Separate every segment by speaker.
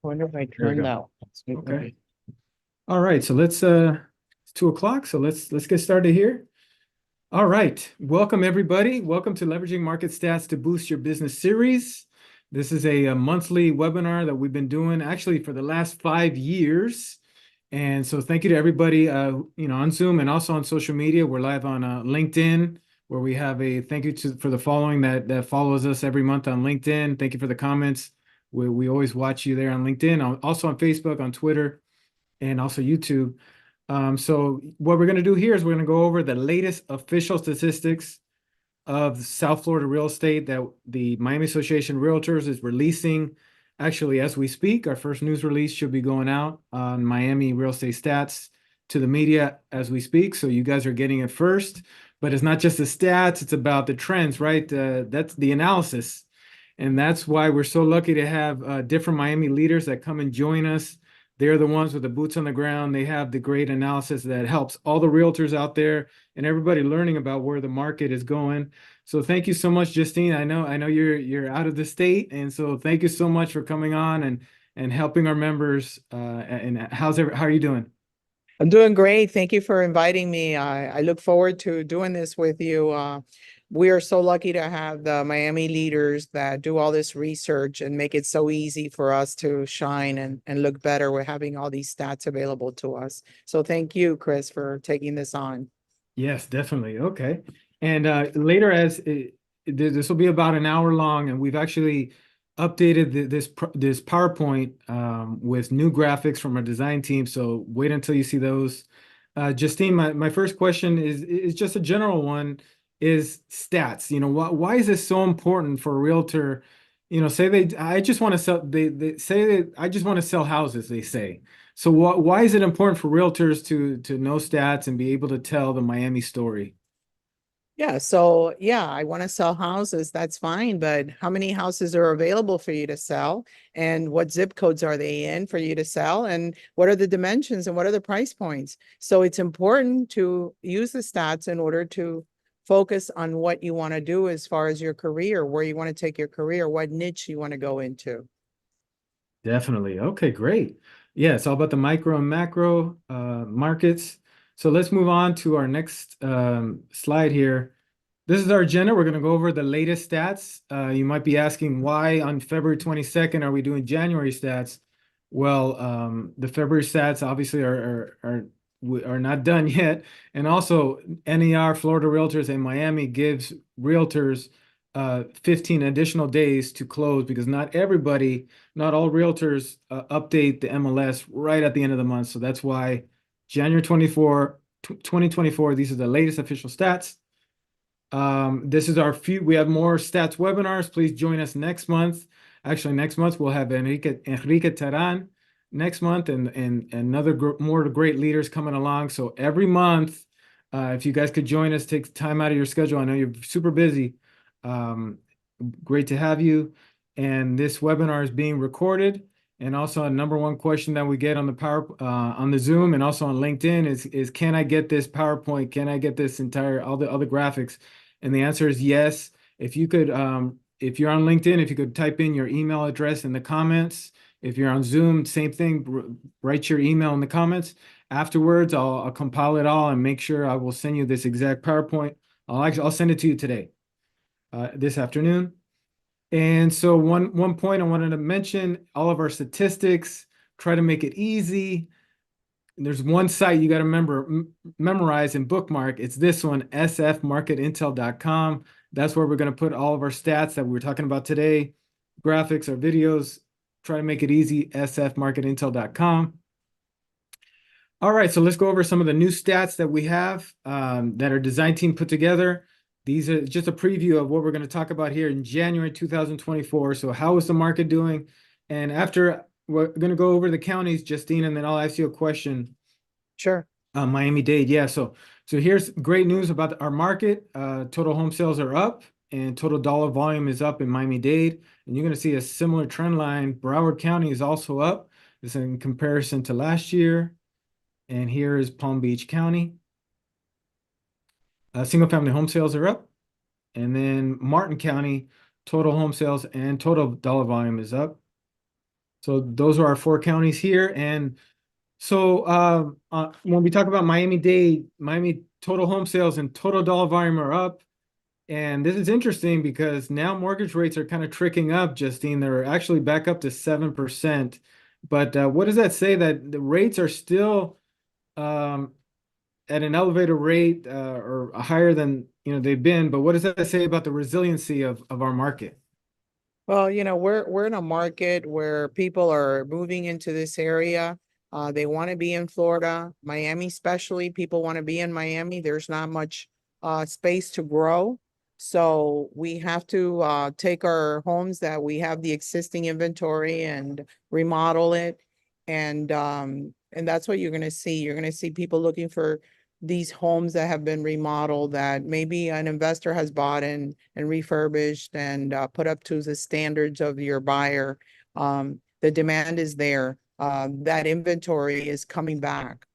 Speaker 1: Wonder if I
Speaker 2: There we
Speaker 1: turned
Speaker 2: go.
Speaker 1: that.
Speaker 2: Okay. All right. So let's it's 2 o'clock. So let's get started here. All right. Welcome everybody. Welcome to Leveraging Market Stats to Boost Your Business series. This is a monthly webinar that we've been doing actually for the last 5 years. And so thank you to everybody on Zoom and also on social media. We're live on LinkedIn, where we have a thank you for the following that follows us every month on LinkedIn. Thank you for the comments. We always watch you there on LinkedIn, also on Facebook, on Twitter, and also YouTube. So what we're going to do here is we're going to go over the latest official statistics of South Florida real estate that the Miami Association of Realtors is releasing. Actually, as we speak, our first news release should be going out on Miami real estate stats to the media as we speak. So you guys are getting it first, but it's not just the stats, it's about the trends, right? That's the analysis. And that's why we're so lucky to have different Miami leaders that come and join us. They're the ones with the boots on the ground. They have the great analysis that helps all the realtors out there and everybody learning about where the market is going. So thank you so much, Justine. I know you're out of the state, and so thank you so much for coming on and helping our members. And how are you doing?
Speaker 1: I'm doing great. Thank you for inviting me. I look forward to doing this with you. We are so lucky to have the Miami leaders that do all this research and make it so easy for us to shine and look better. We're having all these stats available to us. So thank you, Chris, for taking this on.
Speaker 2: Yes, definitely. Okay. And later, this will be about an hour long, and we've actually updated this PowerPoint with new graphics from our design team. So wait until you see those. Justine, my first question is just a general one, is stats. Why is this so important for a realtor? Say I just want to sell, they say that I just want to sell houses, they say. So why is it important for realtors to know stats and be able to tell the Miami story?
Speaker 1: So I want to sell houses. That's fine, but how many houses are available for you to sell? And what zip codes are they in for you to sell? And what are the dimensions and what are the price points? So it's important to use the stats in order to focus on what you want to do as far as your career, where you want to take your career, what niche you want to go into.
Speaker 2: Definitely. Okay, great. Yeah, it's all about the micro and macro markets. So let's move on to our next slide here. This is our agenda. We're going to go over the latest stats. You might be asking why on February 22nd are we doing January stats? Well, the February stats obviously are not done yet. And also, NER Florida Realtors in Miami gives realtors 15 additional days to close because not all realtors update the MLS right at the end of the month. So that's why January 2024, these are the latest official stats. This is we have more stats webinars. Please join us next month. Actually, next month we'll have Enrique Terran next month and more great leaders coming along. So every month, if you guys could join us, take time out of your schedule. I know you're super busy. Um, Great to have you. And this webinar is being recorded. And also a number one question that we get on the Zoom and also on LinkedIn is can I get this PowerPoint? Can I get this all the other graphics? And the answer is yes. If you could, if you're on LinkedIn, if you could type in your email address in the comments. If you're on Zoom, same thing, write your email in the comments. Afterwards, I'll compile it all and make sure I will send you this exact PowerPoint. I'll send it to you today, this afternoon. And so one point I wanted to mention, all of our statistics, try to make it easy. There's one site you got to memorize and bookmark. It's this one, sfmarketintel.com. That's where we're going to put all of our stats that we were talking about today, graphics, our videos. Try to make it easy, sfmarketintel.com. All right, so let's go over some of the new stats that we have that our design team put together. These are just a preview of what we're going to talk about here in January 2024. So how is the market doing? And after, we're going to go over the counties, Justine, and then I'll ask you a question.
Speaker 1: Sure.
Speaker 2: Miami-Dade, yeah. So here's great news about our market. Total home sales are up and total dollar volume is up in Miami-Dade. And you're going to see a similar trend line. Broward County is also up. This is in comparison to last year. And here is Palm Beach County. Single family home sales are up. And then Martin County, total home sales and total dollar volume is up. So those are our four counties here. And so when we talk about Miami-Dade, Miami total home sales and total dollar volume are up. And this is interesting because now mortgage rates are kind of tricking up, Justine. They're actually back up to 7%. But what does that say? That the rates are still um, at an elevated rate or higher than they've been. But what does that say about the resiliency of our market?
Speaker 1: Well, we're in a market where people are moving into this area. They want to be in Florida, Miami, especially. People want to be in Miami. There's not much space to grow. So we have to take our homes that we have the existing inventory and remodel it. And that's what you're gonna see. You're gonna see people looking for these homes that have been remodeled that maybe an investor has bought and refurbished and put up to the standards of your buyer. The demand is there. That inventory is coming back.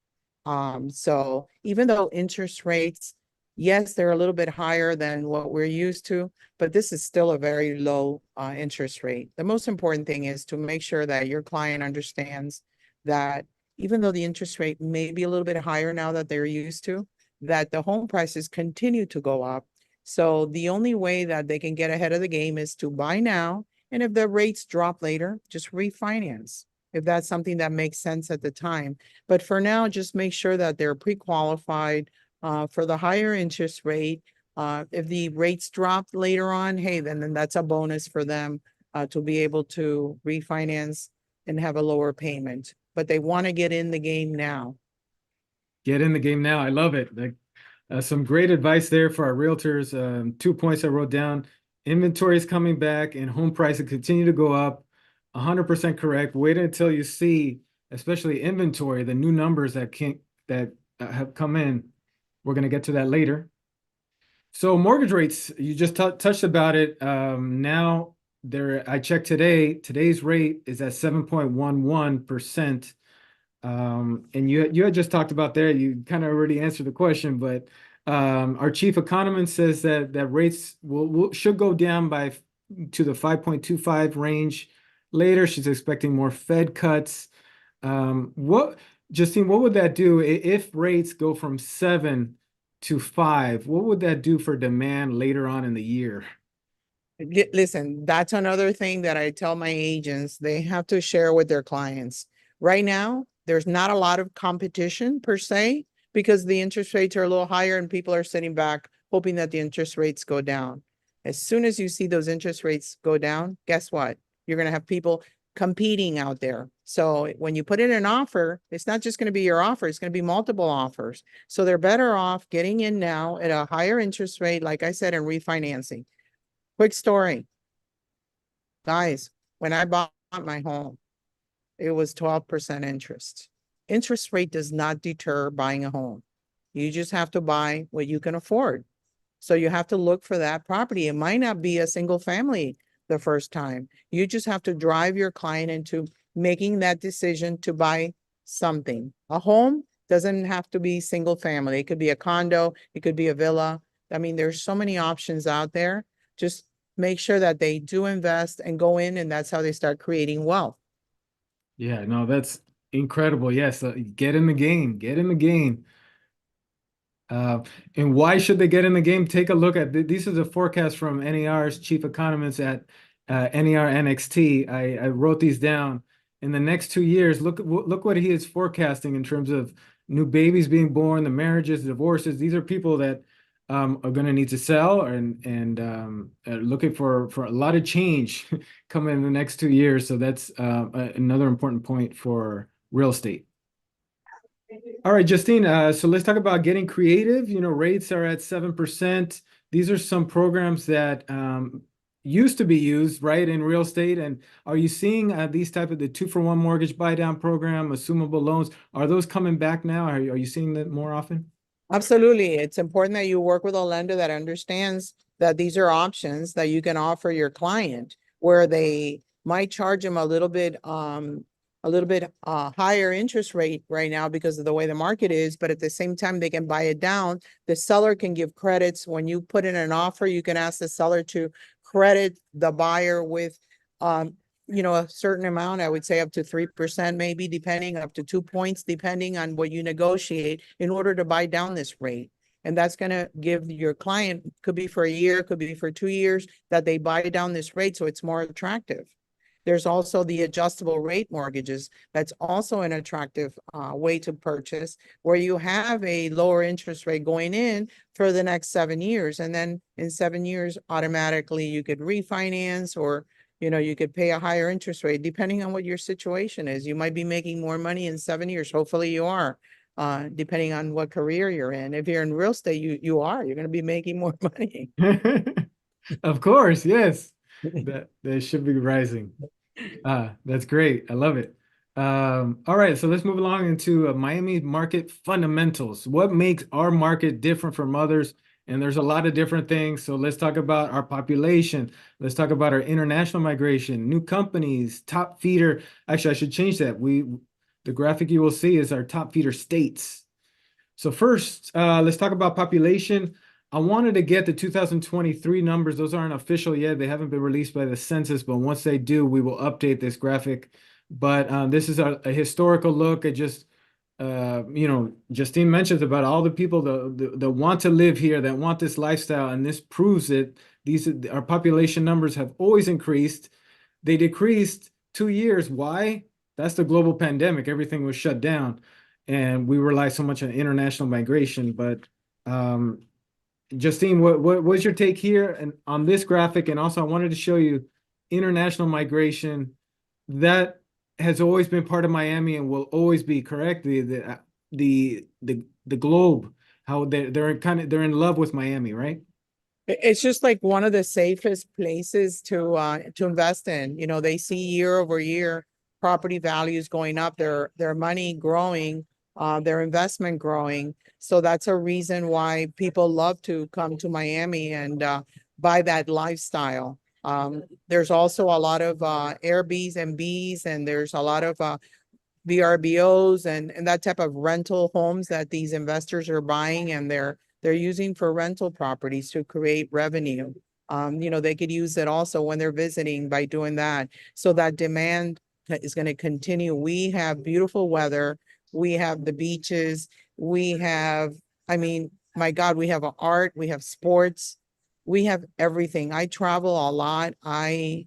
Speaker 1: So even though interest rates, yes, they're a little bit higher than what we're used to, but this is still a very low interest rate. The most important thing is to make sure that your client understands that even though the interest rate may be a little bit higher now that they're used to, that the home prices continue to go up. So the only way that they can get ahead of the game is to buy now. And if the rates drop later, just refinance if that's something that makes sense at the time. But for now, just make sure that they're pre-qualified for the higher interest rate. If the rates drop later on, hey, then that's a bonus for them to be able to refinance and have a lower payment. But they want to get in the game now.
Speaker 2: Get in the game now. I love it. Like some great advice there for our realtors. 2 points I wrote down. Inventory is coming back and home prices continue to go up. 100% correct. Wait until you see, especially inventory, the new numbers that have come in. We're going to get to that later. So mortgage rates, you just touched about it. Now I checked today. Today's rate is at 7.11%. And you had just talked about there, you kind of already answered the question, but our chief economist says that rates should go down to the 5.25 range later. She's expecting more Fed cuts. Justine, what would that do if rates go from 7 to 5? What would that do for demand later on in the year?
Speaker 1: Listen, that's another thing that I tell my agents, they have to share with their clients. Right now, there's not a lot of competition per se because the interest rates are a little higher and people are sitting back hoping that the interest rates go down. As soon as you see those interest rates go down, guess what? You're going to have people competing out there. So when you put in an offer, it's not just going to be your offer, it's going to be multiple offers. So they're better off getting in now at a higher interest rate, like I said, and refinancing. Quick story. Guys, when I bought my home, it was 12% interest. Interest rate does not deter buying a home. You just have to buy what you can afford. So you have to look for that property. It might not be a single family the first time. You just have to drive your client into making that decision to buy something. A home doesn't have to be single family. It could be a condo. It could be a villa. I mean, there's so many options out there. Just make sure that they do invest and go in, and that's how they start creating wealth.
Speaker 2: Yeah, no, that's incredible. Yes, get in the game. Get in the game. Uh, and why should they get in the game? Take a look at these are the forecasts from NAR's chief economist at NAR NXT. I wrote these down. In the next 2 years, look what he is forecasting in terms of new babies being born, the marriages, divorces. These are people that are going to need to sell and are looking for a lot of change coming in the next 2 years. So that's another important point for real estate. All right, Justine, so let's talk about getting creative. Rates are at 7%. These are some programs that used to be used, right, in real estate. And are you seeing these type of the 2-for-1 mortgage buy down program, assumable loans? Are those coming back now? Are you seeing that more often?
Speaker 1: Absolutely. It's important that you work with a lender that understands that these are options that you can offer your client where they might charge them a little bit higher interest rate right now because of the way the market is, but at the same time they can buy it down. The seller can give credits. When you put in an offer, you can ask the seller to credit the buyer with a certain amount, I would say up to 3%, maybe depending up to 2 points, depending on what you negotiate in order to buy down this rate. And that's going to give your client, could be for a year, could be for 2 years, that they buy down this rate so it's more attractive. There's also the adjustable rate mortgages. That's also an attractive way to purchase, where you have a lower interest rate going in for the next 7 years. And then in 7 years, automatically you could refinance, or you could pay a higher interest rate depending on what your situation is. You might be making more money in 7 years. Hopefully you are, depending on what career you're in. If you're in real estate, you're going to be making more money.
Speaker 2: Of course, yes. That should be rising. That's great. I love it. All right, so let's move along into Miami market fundamentals. What makes our market different from others? And there's a lot of different things. So let's talk about our population. Let's talk about our international migration, new companies, top feeder. Actually, I should change that. The graphic you will see is our top feeder states. So first, let's talk about population. I wanted to get the 2023 numbers. Those aren't official yet. They haven't been released by the census, but once they do, we will update this graphic. But this is a historical look at just, Justine mentions about all the people that want to live here, that want this lifestyle, and this proves it. Our population numbers have always increased. They decreased 2 years. Why? That's the global pandemic. Everything was shut down, and we rely so much on international migration. But Justine, what's your take here and on this graphic? And also, I wanted to show you international migration that has always been part of Miami and will always be, correct? The globe, how they're in love with Miami, right?
Speaker 1: It's just like one of the safest places to invest in. They see year over year property values going up, their money growing, their investment growing. So that's a reason why people love to come to Miami and buy that lifestyle. There's also a lot of Airbnbs, and there's a lot of VRBOs and that type of rental homes that these investors are buying, and they're using for rental properties to create revenue. They could use it also when they're visiting by doing that. So that demand is going to continue. We have beautiful weather. We have the beaches. We have, I mean, my God, we have art, we have sports, we have everything. I travel a lot. I'm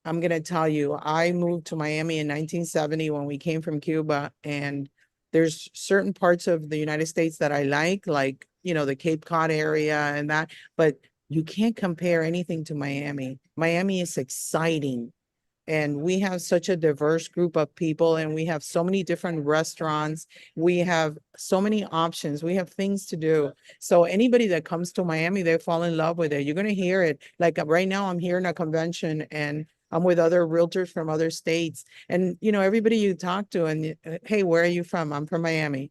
Speaker 1: going to tell you, I moved to Miami in 1970 when we came from Cuba, and there's certain parts of the United States that I like, the Cape Cod area and that, but you can't compare anything to Miami. Miami is exciting. And we have such a diverse group of people, and we have so many different restaurants. We have so many options. We have things to do. So anybody that comes to Miami, they fall in love with it. You're going to hear it. Like right now, I'm here in a convention, and I'm with other realtors from other states. And, everybody you talk to, and hey, where are you from? I'm from Miami.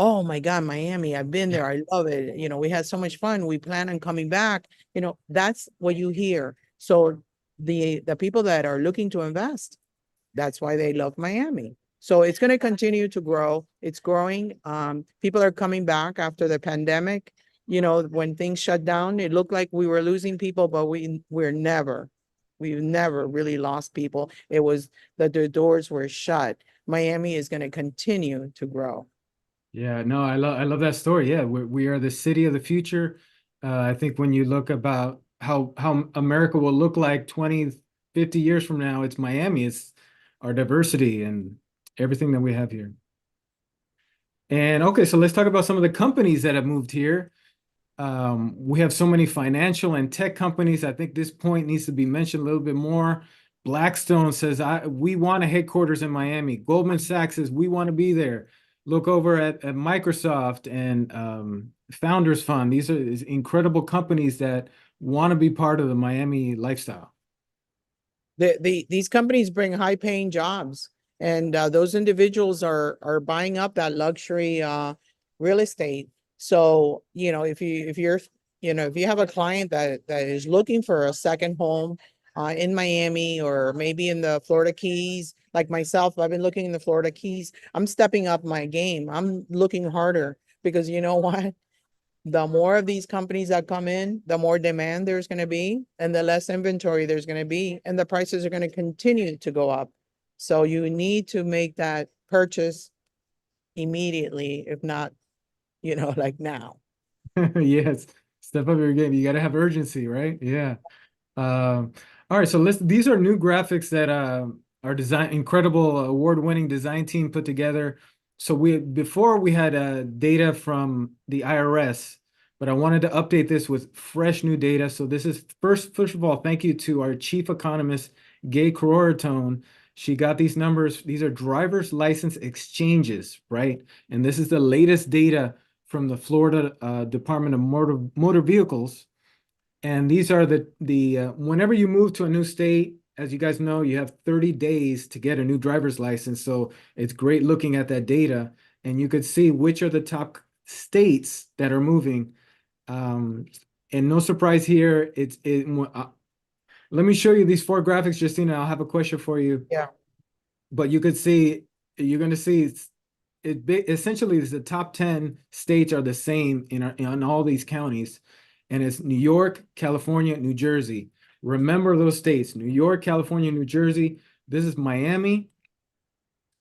Speaker 1: Oh my God, Miami. I've been there. I love it. We had so much fun. We plan on coming back. That's what you hear. So the people that are looking to invest, that's why they love Miami. So it's going to continue to grow. It's growing. People are coming back after the pandemic. When things shut down, it looked like we were losing people, but we've never really lost people. It was that the doors were shut. Miami is going to continue to grow.
Speaker 2: Yeah, no, I love that story. Yeah, we are the city of the future. I think when you look about how America will look like 20, 50 years from now, it's Miami. It's our diversity and everything that we have here. And okay, so let's talk about some of the companies that have moved here. We have so many financial and tech companies. I think this point needs to be mentioned a little bit more. Blackstone says, we want a headquarters in Miami. Goldman Sachs says, we want to be there. Look over at Microsoft and Founders Fund. These are incredible companies that want to be part of the Miami lifestyle.
Speaker 1: These companies bring high paying jobs, and those individuals are buying up that luxury real estate. So, if you have a client that is looking for a second home in Miami, or maybe in the Florida Keys, like myself, I've been looking in the Florida Keys. I'm stepping up my game. I'm looking harder because you know what? The more of these companies that come in, the more demand there's going to be and the less inventory there's going to be, and the prices are going to continue to go up. So you need to make that purchase immediately, if not, like now.
Speaker 2: Yes, step up your game. You got to have urgency, right? Yeah. All right, so these are new graphics that our design incredible award-winning design team put together. So before we had data from the IRS, but I wanted to update this with fresh new data. So this is first of all, thank you to our chief economist, Gay Corroratone. She got these numbers. These are driver's license exchanges, right? And this is the latest data from the Florida Department of Motor Vehicles. And these are the whenever you move to a new state, as you guys know, you have 30 days to get a new driver's license. So it's great looking at that data, and you could see which are the top states that are moving. Um, and no surprise here, let me show you these four graphics, Justina. I'll have a question for you.
Speaker 1: Yeah.
Speaker 2: But you could see, you're going to see essentially the top 10 states are the same in all these counties, and it's New York, California, New Jersey. Remember those states: New York, California, New Jersey. This is Miami.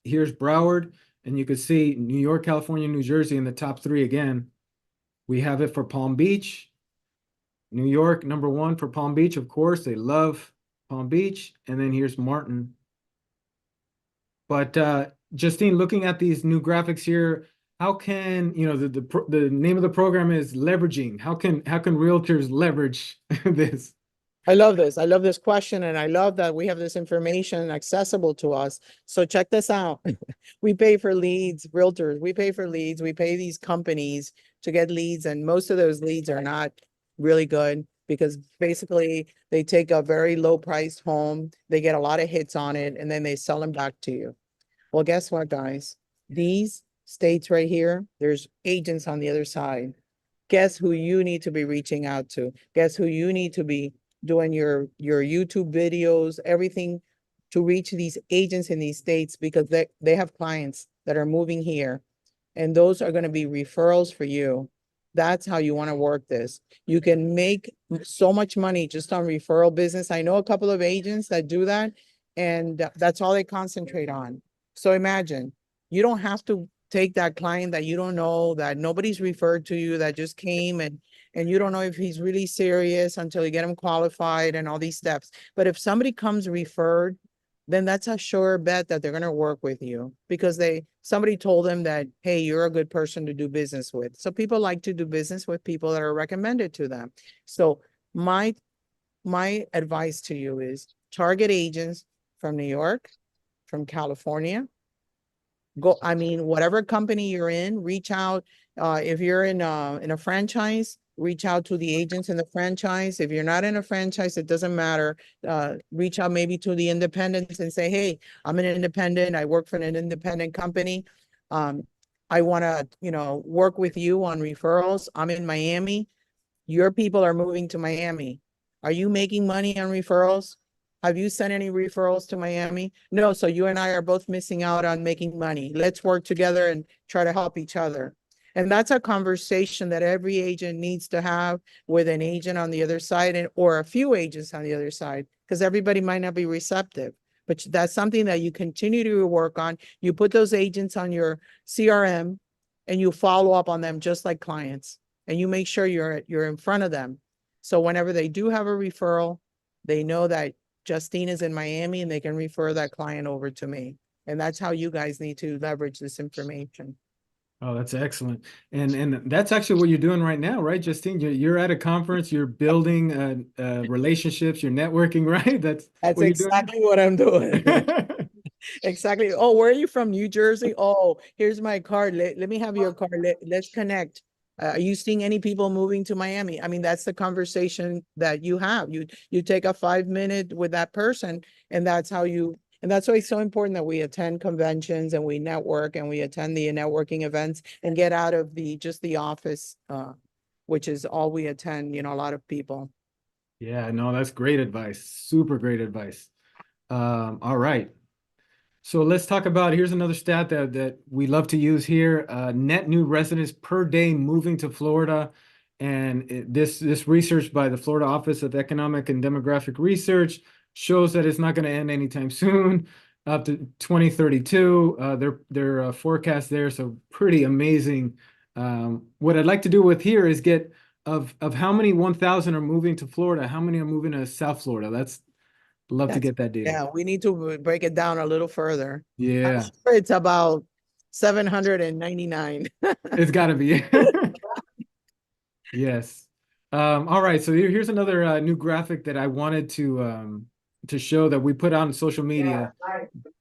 Speaker 2: Here's Broward, and you can see New York, California, New Jersey in the top three again. We have it for Palm Beach. New York, number one for Palm Beach, of course. They love Palm Beach. And then here's Martin. But Justine, looking at these new graphics here, how can, the name of the program is leveraging. How can realtors leverage this?
Speaker 1: I love this. I love this question. And I love that we have this information accessible to us. So check this out. We pay for leads, realtors. We pay for leads. We pay these companies to get leads. And most of those leads are not really good because basically they take a very low priced home. They get a lot of hits on it and then they sell them back to you. Well, guess what, guys? These states right here, there's agents on the other side. Guess who you need to be reaching out to? Guess who you need to be doing your YouTube videos, everything to reach these agents in these states because they have clients that are moving here and those are going to be referrals for you. That's how you want to work this. You can make so much money just on referral business. I know a couple of agents that do that and that's all they concentrate on. So imagine you don't have to take that client that you don't know, that nobody's referred to you, that just came and you don't know if he's really serious until you get him qualified and all these steps. But if somebody comes referred, then that's a sure bet that they're going to work with you because somebody told them that, hey, you're a good person to do business with. So people like to do business with people that are recommended to them. So my advice to you is target agents from New York, from California. Whatever company you're in, reach out. If you're in a franchise, reach out to the agents in the franchise. If you're not in a franchise, it doesn't matter. Reach out maybe to the independents and say, hey, I'm an independent. I work for an independent company. I want to, work with you on referrals. I'm in Miami. Your people are moving to Miami. Are you making money on referrals? Have you sent any referrals to Miami? No, so you and I are both missing out on making money. Let's work together and try to help each other. And that's a conversation that every agent needs to have with an agent on the other side or a few agents on the other side, because everybody might not be receptive. But that's something that you continue to work on. You put those agents on your CRM and you follow up on them just like clients. And you make sure you're in front of them. So whenever they do have a referral, they know that Justine is in Miami and they can refer that client over to me. And that's how you guys need to leverage this information.
Speaker 2: Oh, that's excellent. And that's actually what you're doing right now, right, Justine? You're at a conference, you're building relationships, you're networking, right? That's
Speaker 1: That's
Speaker 2: what you're doing.
Speaker 1: exactly what I'm doing. Exactly. Oh, where are you from? New Jersey? Oh, here's my card. Let me have your card. Let's connect. Are you seeing any people moving to Miami? I mean, that's the conversation that you have. You take a 5 minute with that person, and that's why it's so important that we attend conventions and we network and we attend the networking events and get out of just the office, which is all we attend, a lot of people.
Speaker 2: Yeah, no, that's great advice. Super great advice. All right. So let's talk about, here's another stat that we love to use here. Net new residents per day moving to Florida. And this research by the Florida Office of Economic and Demographic Research shows that it's not going to end anytime soon, up to 2032. Their forecast there, so pretty amazing. What I'd like to do with here is get of how many 1,000 are moving to Florida, how many are moving to South Florida. That's love to
Speaker 1: That's,
Speaker 2: get that data.
Speaker 1: yeah, we need to break it down a little further. I'm
Speaker 2: Yeah,
Speaker 1: sure it's about 799.
Speaker 2: it's got to be. Yes. All right. So here's another new graphic that I wanted to show that we put out on social media.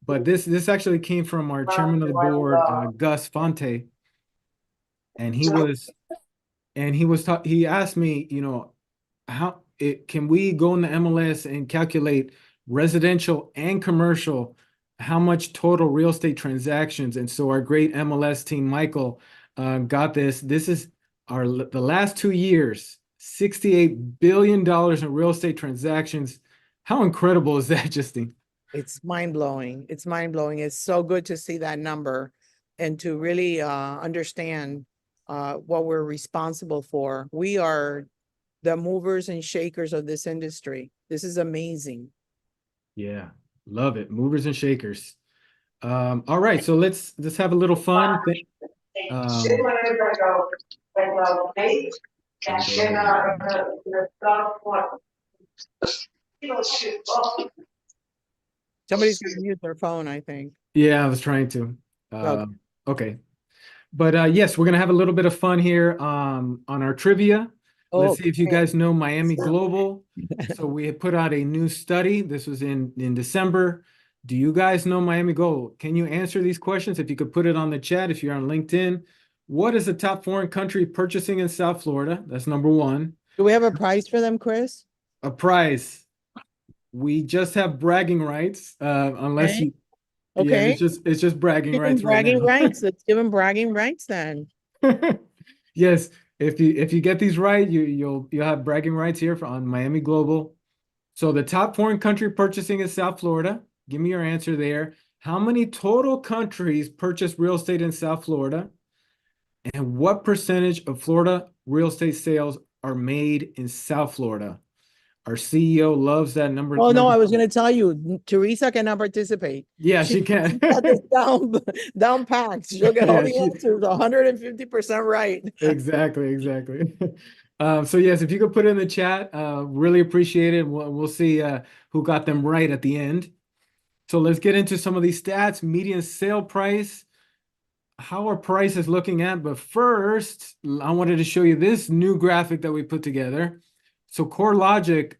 Speaker 2: But this actually came from our chairman of the board, Gus Fonte, and he asked me, how it can we go in the MLS and calculate residential and commercial, how much total real estate transactions? And so our great MLS team, Michael, got this. This is the last 2 years, $68 billion in real estate transactions. How incredible is that, Justine?
Speaker 1: It's mind blowing. It's mind blowing. It's so good to see that number and to really understand what we're responsible for. We are the movers and shakers of this industry. This is amazing.
Speaker 2: Yeah, love it. Movers and shakers. All right, so let's have a little fun. Um, let me go ahead and
Speaker 1: Somebody's going to mute their phone, I think.
Speaker 2: yeah, I was trying to.
Speaker 1: Okay.
Speaker 2: Okay. But yes, we're gonna have a little bit of fun here on our trivia. Let's
Speaker 1: Oh,
Speaker 2: see if you guys know Miami Global. So we had put out a new study. This was in December. Do you guys know Miami Global? Can you answer these questions? If you could put it on the chat, if you're on LinkedIn. What is the top foreign country purchasing in South Florida? That's number one.
Speaker 1: do we have a prize for them, Chris?
Speaker 2: A prize. We just have bragging rights, unless
Speaker 1: Okay.
Speaker 2: you, yeah,
Speaker 1: Okay.
Speaker 2: it's just bragging
Speaker 1: Give them
Speaker 2: rights right
Speaker 1: bragging
Speaker 2: now.
Speaker 1: rights. Let's give them bragging rights then.
Speaker 2: Yes, if you get these right, you'll have bragging rights here on Miami Global. So the top foreign country purchasing is South Florida. Give me your answer there. How many total countries purchase real estate in South Florida? And what percentage of Florida real estate sales are made in South Florida? Our CEO loves that number.
Speaker 1: Oh no,
Speaker 2: Number.
Speaker 1: I was going to tell you, Teresa cannot participate.
Speaker 2: Yeah,
Speaker 1: She
Speaker 2: she can.
Speaker 1: got this down packed. She'll get all
Speaker 2: Yeah,
Speaker 1: the answers 150% right.
Speaker 2: exactly. So yes, if you could put it in the chat, really appreciate it. We'll see who got them right at the end. So let's get into some of these stats. Median sale price, how are prices looking at? But first, I wanted to show you this new graphic that we put together. So CoreLogic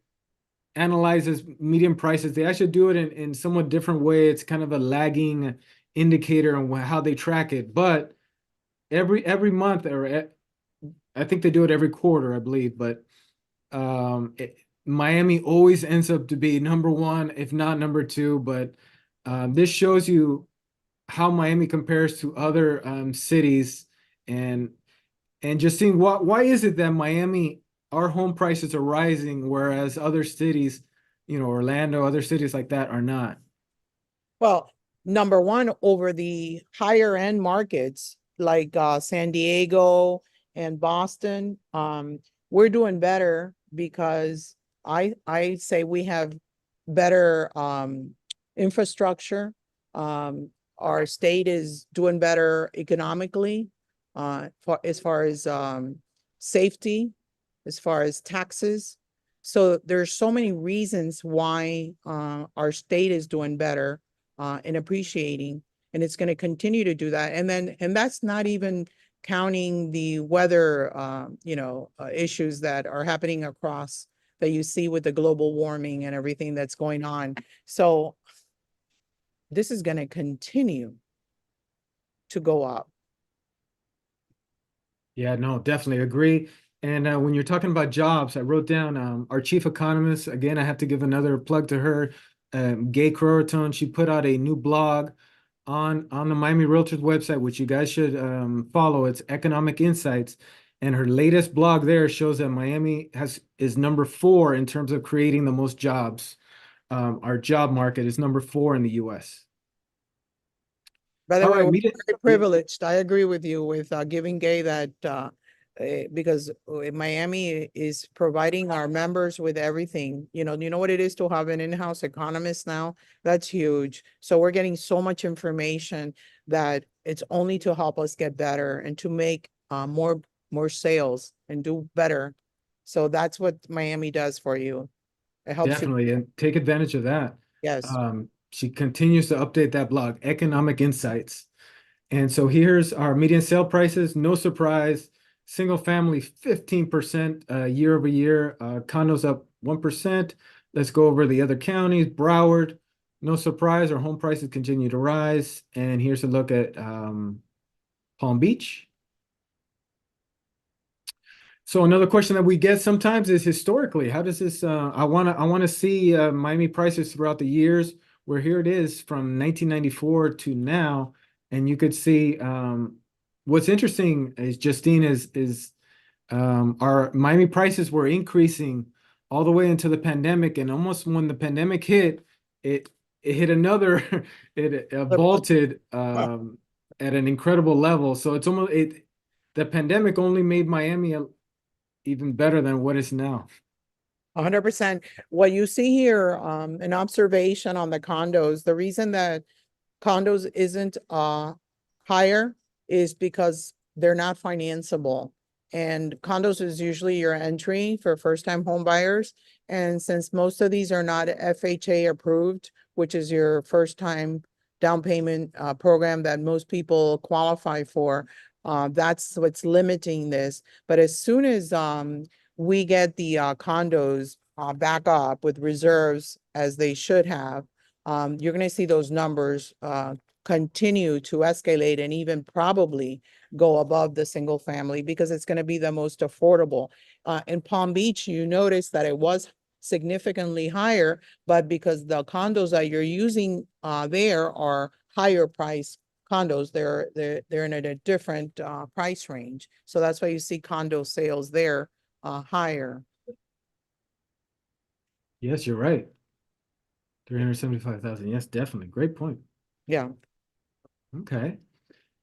Speaker 2: analyzes median prices. They actually do it in somewhat different way. It's kind of a lagging indicator on how they track it. But every month, I think they do it every quarter, I believe. But Miami always ends up to be number one, if not number two. But this shows you how Miami compares to other cities, and just seeing why is it that Miami, our home prices are rising, whereas other cities, Orlando, other cities like that are not.
Speaker 1: Well, number one, over the higher end markets like San Diego and Boston, we're doing better because I say we have better infrastructure. Our state is doing better economically, as far as safety, as far as taxes. So there's so many reasons why our state is doing better and appreciating, and it's going to continue to do that. And that's not even counting the weather, issues that are happening across that you see with the global warming and everything that's going on. So this is going to continue to go up.
Speaker 2: Yeah, no, definitely agree. And when you're talking about jobs, I wrote down our chief economist. Again, I have to give another plug to her, Gay Croton. She put out a new blog on the Miami Realtors website, which you guys should follow. It's Economic Insights, and her latest blog there shows that Miami is number 4 in terms of creating the most jobs. Our job market is number 4 in the U.S.
Speaker 1: By the
Speaker 2: All
Speaker 1: way,
Speaker 2: right,
Speaker 1: we're
Speaker 2: meet it.
Speaker 1: very
Speaker 2: Yeah.
Speaker 1: privileged. I agree with you with giving Gay because Miami is providing our members with everything. You know what it is to have an in-house economist now? That's huge. So we're getting so much information that it's only to help us get better and to make more sales and do better. So that's what Miami does for you. It helps you.
Speaker 2: Definitely, and take advantage of that.
Speaker 1: Yes.
Speaker 2: She continues to update that blog, Economic Insights. And so here's our median sale prices. No surprise, single family 15% year over year, condos up 1%. Let's go over the other counties. Broward, no surprise, our home prices continue to rise. And here's a look at Palm Beach. So another question that we get sometimes is historically, how does this I want to see Miami prices throughout the years, where here it is from 1994 to now, and you could see what's interesting is Justine is our Miami prices were increasing all the way into the pandemic, and almost when the pandemic hit, it it hit another it vaulted at an incredible level. So it's almost it the pandemic only made Miami even better than what is now.
Speaker 1: 100%. What you see here, an observation on the condos, the reason that condos isn't higher is because they're not financeable. And condos is usually your entry for first-time home buyers. And since most of these are not FHA approved, which is your first-time down payment program that most people qualify for, that's what's limiting this. But as soon as we get the condos back up with reserves as they should have, you're going to see those numbers continue to escalate and even probably go above the single family because it's going to be the most affordable. In Palm Beach, you notice that it was significantly higher, but because the condos that you're using there are higher price condos, they're in a different price range. So that's why you see condo sales there higher.
Speaker 2: Yes, you're right. 375,000. Yes, definitely. Great point.
Speaker 1: Yeah.
Speaker 2: Okay.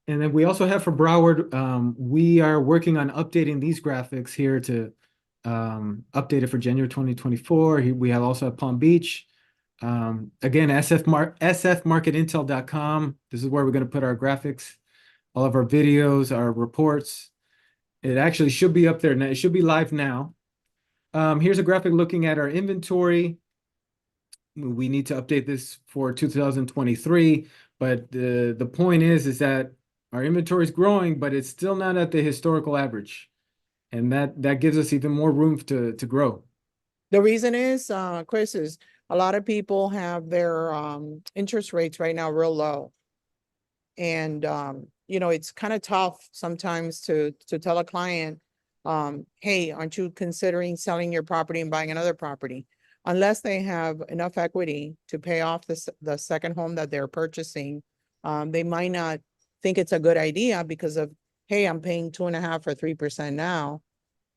Speaker 2: And then we also have for Broward, we are working on updating these graphics here to update it for January 2024. We have also at Palm Beach. Again, sfmarketintel.com. This is where we're going to put our graphics, all of our videos, our reports. It actually should be up there now. It should be live now. Here's a graphic looking at our inventory. We need to update this for 2023, but the point is that our inventory is growing, but it's still not at the historical average, and that gives us even more room to grow.
Speaker 1: The reason is, Chris, is a lot of people have their interest rates right now real low. And it's kind of tough sometimes to tell a client, hey, aren't you considering selling your property and buying another property? Unless they have enough equity to pay off the second home that they're purchasing, they might not think it's a good idea because of, hey, I'm paying 2.5 or 3% now,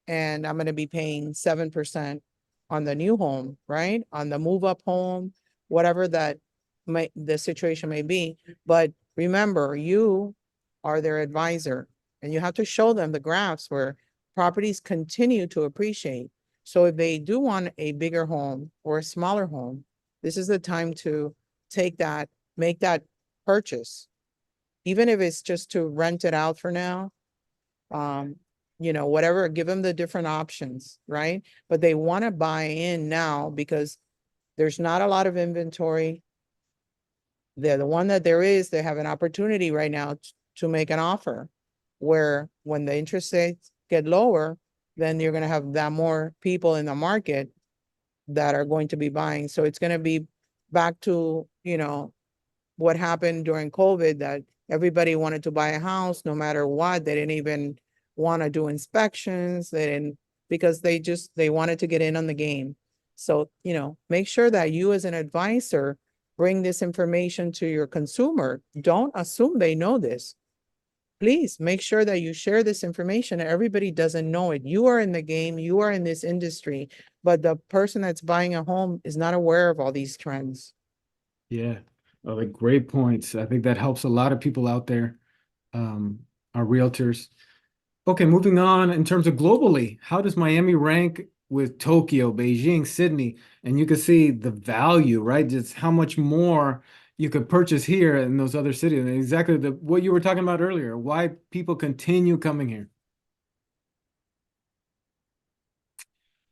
Speaker 1: and I'm going to be paying 7% on the new home, right? On the move up home, whatever that the situation may be. But remember, you are their advisor, and you have to show them the graphs where properties continue to appreciate. So if they do want a bigger home or a smaller home, this is the time to make that purchase, even if it's just to rent it out for now. Whatever, give them the different options, right? But they want to buy in now because there's not a lot of inventory. The one that there is, they have an opportunity right now to make an offer, where when the interest rates get lower, then you're going to have that more people in the market that are going to be buying. So it's going to be back to, what happened during COVID, that everybody wanted to buy a house no matter what. They didn't even want to do inspections. They didn't, because they wanted to get in on the game. So, make sure that you as an advisor bring this information to your consumer. Don't assume they know this. Please make sure that you share this information. Everybody doesn't know it. You are in the game, you are in this industry, but the person that's buying a home is not aware of all these trends.
Speaker 2: Yeah. Oh, like great points. I think that helps a lot of people out there, our realtors. Okay, moving on in terms of globally, how does Miami rank with Tokyo, Beijing, Sydney? And you can see the value, right? Just how much more you could purchase here in those other cities. And exactly what you were talking about earlier, why people continue coming here.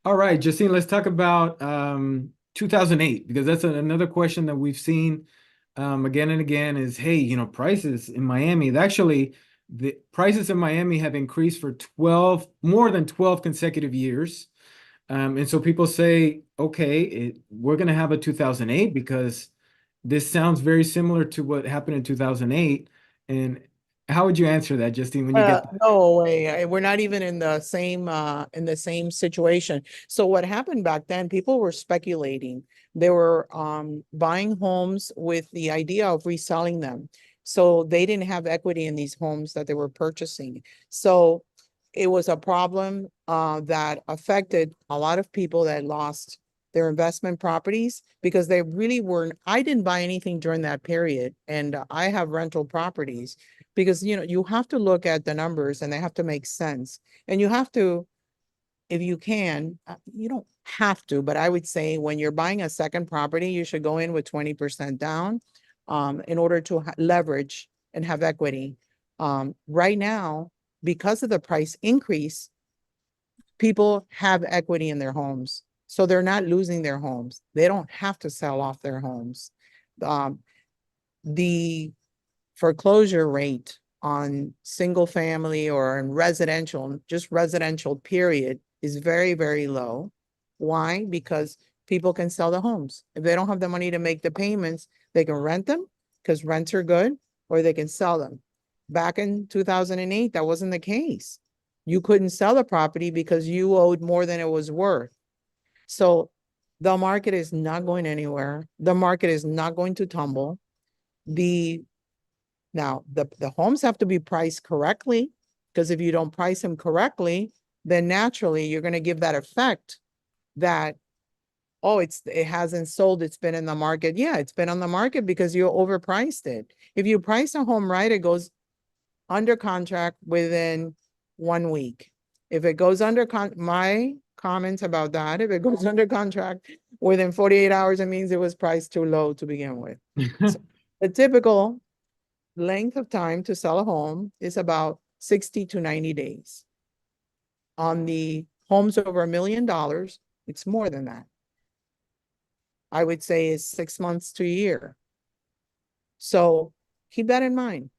Speaker 2: All right, Justine, let's talk about 2008 because that's another question that we've seen again and again is, hey, prices in Miami. Actually, the prices in Miami have increased for more than 12 consecutive years. And so people say, okay, we're going to have a 2008 because this sounds very similar to what happened in 2008. And how would you answer that, Justine, when you get
Speaker 1: No way. We're not even in the same situation. So what happened back then, people were speculating. They were buying homes with the idea of reselling them. So they didn't have equity in these homes that they were purchasing. So it was a problem that affected a lot of people that lost their investment properties because they really weren't. I didn't buy anything during that period, and I have rental properties because you have to look at the numbers and they have to make sense. And you have to, if you can, you don't have to, but I would say when you're buying a second property, you should go in with 20% down in order to leverage and have equity. Right now, because of the price increase, people have equity in their homes. So they're not losing their homes. They don't have to sell off their homes. Um, the foreclosure rate on single family or in residential, just residential period, is very, very low. Why? Because people can sell the homes. If they don't have the money to make the payments, they can rent them because rents are good, or they can sell them. Back in 2008, that wasn't the case. You couldn't sell the property because you owed more than it was worth. So the market is not going anywhere. The market is not going to tumble. The Now, the homes have to be priced correctly, because if you don't price them correctly, then naturally you're going to give that effect that, oh, it hasn't sold, it's been in the market. Yeah, it's been on the market because you overpriced it. If you price a home right, it goes under contract within 1 week. If it goes under my comments about that, if it goes under contract within 48 hours, it means it was priced too low to begin with. So the typical length of time to sell a home is about 60 to 90 days. On the homes over $1 million, it's more than that. I would say is 6 months to a year. So keep that in mind.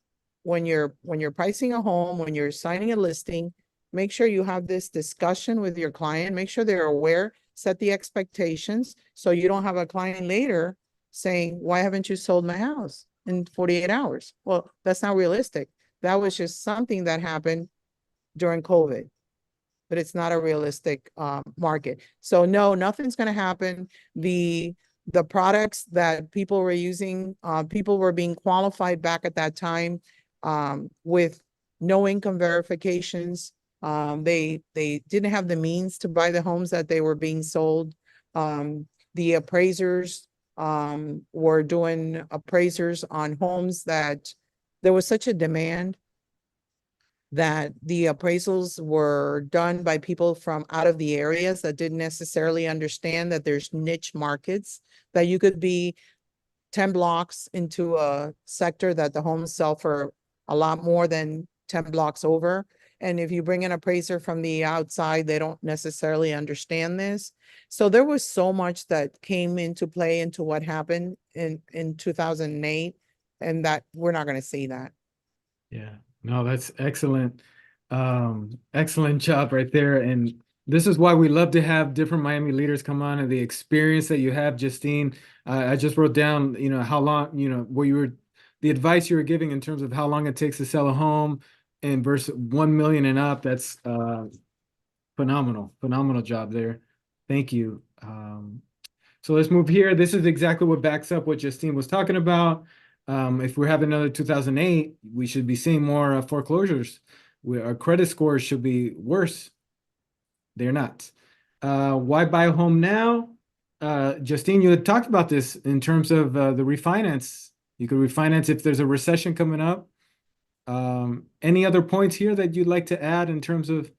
Speaker 1: When you're pricing a home, when you're signing a listing, make sure you have this discussion with your client. Make sure they're aware, set the expectations so you don't have a client later saying, why haven't you sold my house in 48 hours? Well, that's not realistic. That was just something that happened during COVID, but it's not a realistic market. So no, nothing's going to happen. The products that people were using, people were being qualified back at that time with no income verifications. They didn't have the means to buy the homes that they were being sold. The appraisers were doing appraisers on homes that there was such a demand that the appraisals were done by people from out of the areas that didn't necessarily understand that there's niche markets, that you could be 10 blocks into a sector that the homes sell for a lot more than 10 blocks over. And if you bring an appraiser from the outside, they don't necessarily understand this. So there was so much that came into play into what happened in 2008, and that we're not going to see that.
Speaker 2: Yeah, no, that's excellent. Excellent job right there. And this is why we love to have different Miami leaders come on and the experience that you have, Justine. I just wrote down, how long, the advice you were giving in terms of how long it takes to sell a home and versus 1 million and up. That's phenomenal job there. Thank you. So let's move here. This is exactly what backs up what Justine was talking about. If we have another 2008, we should be seeing more foreclosures. Our credit scores should be worse. They're not. Why buy a home now? Justine, you had talked about this in terms of the refinance. You could refinance if there's a recession coming up. Any other points here that you'd like to add in terms of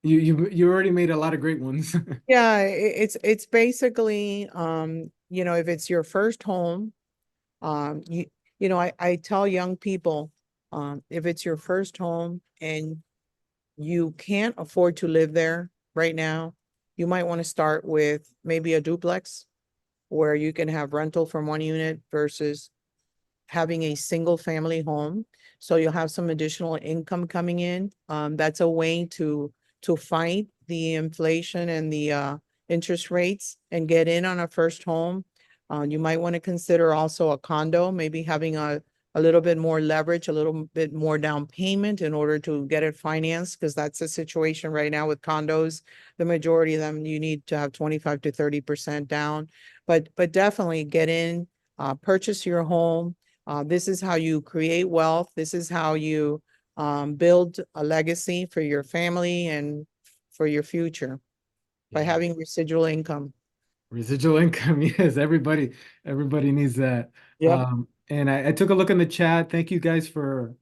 Speaker 2: you already made a lot of great ones.
Speaker 1: Yeah, it's basically, if it's your first home, I tell young people, if it's your first home and you can't afford to live there right now, you might want to start with maybe a duplex where you can have rental from one unit versus having a single family home. So you'll have some additional income coming in. That's a way to fight the inflation and the interest rates and get in on a first home. You might want to consider also a condo, maybe having a little bit more leverage, a little bit more down payment in order to get it financed, because that's the situation right now with condos. The majority of them, you need to have 25 to 30% down. But definitely get in, purchase your home. This is how you create wealth. This is how you build a legacy for your family and for your future by
Speaker 2: Yeah.
Speaker 1: having residual income.
Speaker 2: Residual income, yes, everybody needs that.
Speaker 1: Yep.
Speaker 2: And I took a look in the chat. Thank you guys for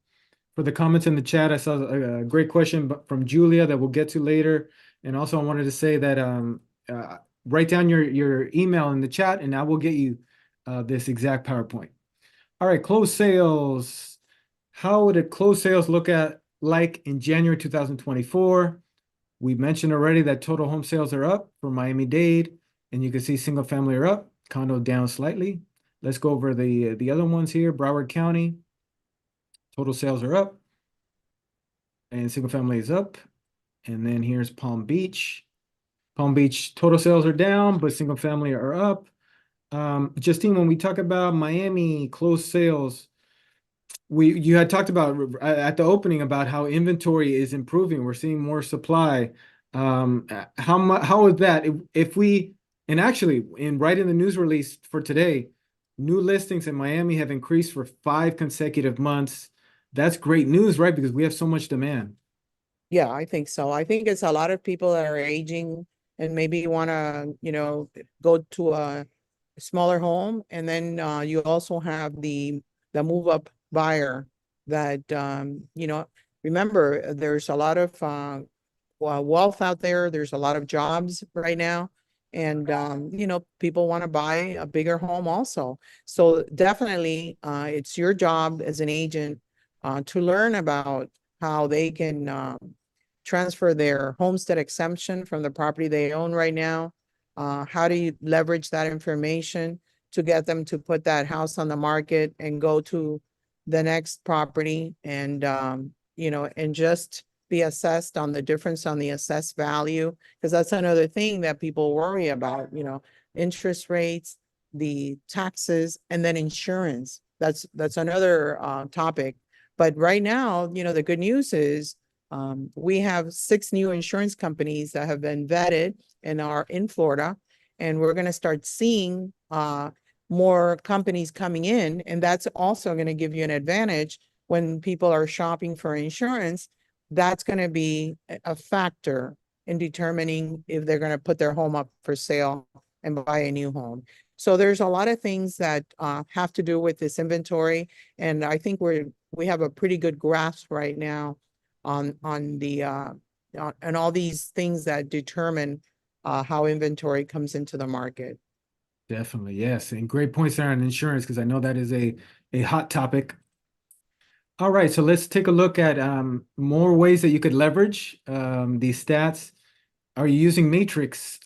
Speaker 2: the comments in the chat. I saw a great question from Julia that we'll get to later. And also I wanted to say that write down your email in the chat and I will get you this exact PowerPoint. All right, closed sales. How did closed sales look at like in January 2024? We mentioned already that total home sales are up for Miami-Dade, and you can see single family are up, condo down slightly. Let's go over the other ones here. Broward County, total sales are up, and single family is up. And then here's Palm Beach. Palm Beach total sales are down, but single family are up. Justine, when we talk about Miami closed sales, you had talked about at the opening about how inventory is improving. We're seeing more supply. How is that? If we and actually in writing the news release for today, new listings in Miami have increased for 5 consecutive months. That's great news, right? Because we have so much demand.
Speaker 1: Yeah, I think so. I think it's a lot of people that are aging and maybe want to, go to a smaller home. And then you also have the move up buyer that, remember, there's a lot of wealth out there. There's a lot of jobs right now. And, people want to buy a bigger home also. So definitely, it's your job as an agent to learn about how they can transfer their homestead exemption from the property they own right now. How do you leverage that information to get them to put that house on the market and go to the next property and, and just be assessed on the difference on the assessed value? Because that's another thing that people worry about, interest rates, the taxes, and then insurance. That's another topic. But right now, the good news is we have 6 new insurance companies that have been vetted and are in Florida, and we're going to start seeing more companies coming in, and that's also going to give you an advantage when people are shopping for insurance. That's going to be a factor in determining if they're going to put their home up for sale and buy a new home. So there's a lot of things that have to do with this inventory, and I think we have a pretty good grasp right now on the and all these things that determine how inventory comes into the market.
Speaker 2: Definitely, yes. And great points there on insurance because I know that is a hot topic. All right, so let's take a look at more ways that you could leverage these stats. Are you using Matrix